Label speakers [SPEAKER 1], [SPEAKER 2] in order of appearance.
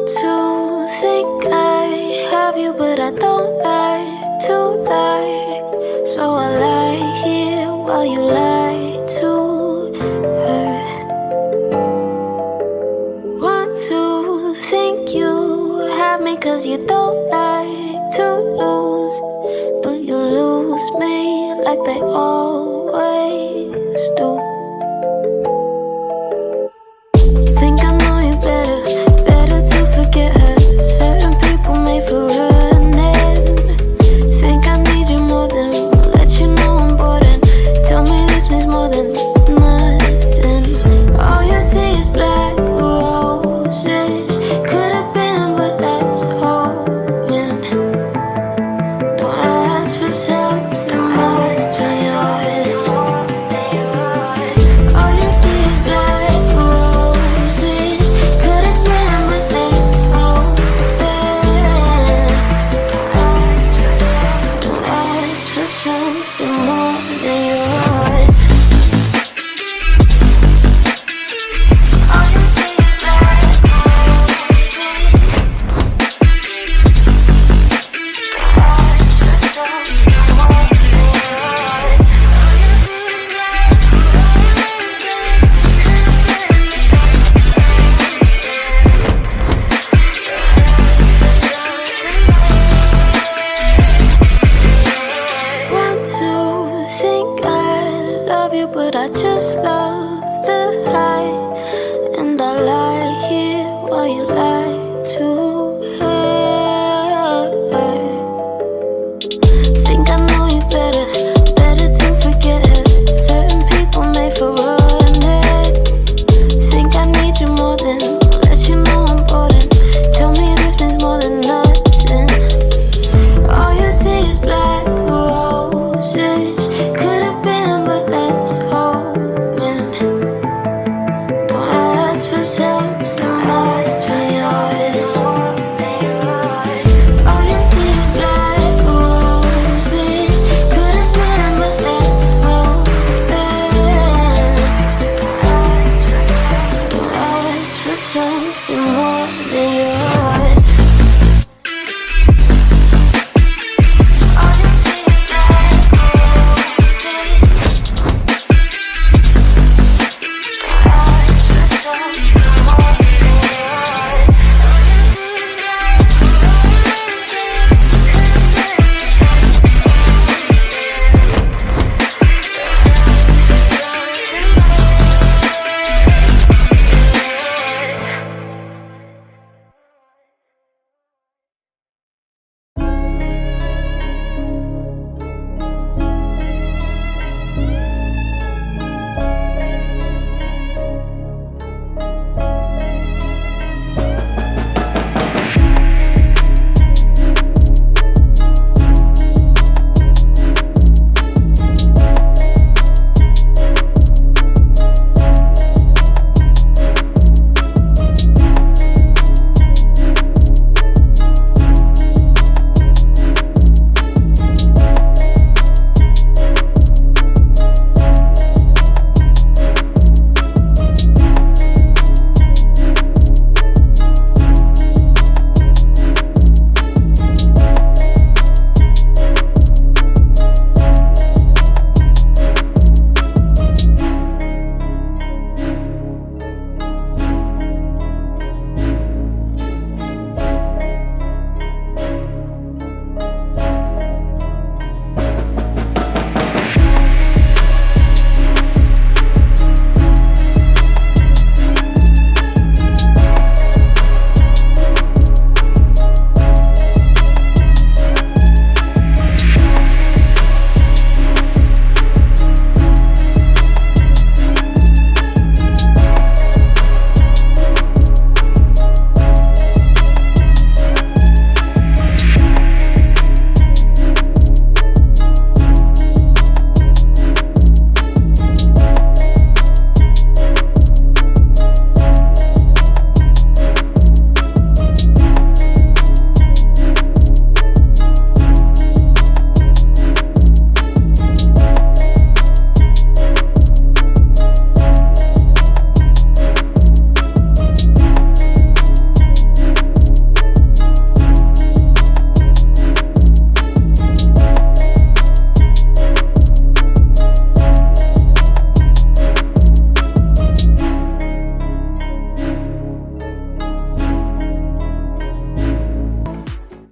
[SPEAKER 1] to think I have you, but I don't like to lie. So I lie here while you lie to her. Want to think you have me, 'cause you don't like to lose, but you lose me like they always do. Think I know you better, better to forget her. Certain people made for running. Think I need you more than let you know I'm bored, and tell me this means more than nothing. All you see is black roses. Could have been, but that's hoping. Don't ask for something more than yours. All you see is black roses. Could have been, but that's hoping. Don't ask for something more than yours. All you see is black roses. Want to think I love you, but I just love the high, and I lie here while you lie to her. Think I know you better, better to forget her. Certain people made for running. Think I need you more than let you know I'm bored, and tell me this means more than nothing. All you see is black roses. Could have been, but that's hoping. Don't ask for something more than yours. All you see is black roses. Could have been, but that's hoping. Don't ask for something more than yours.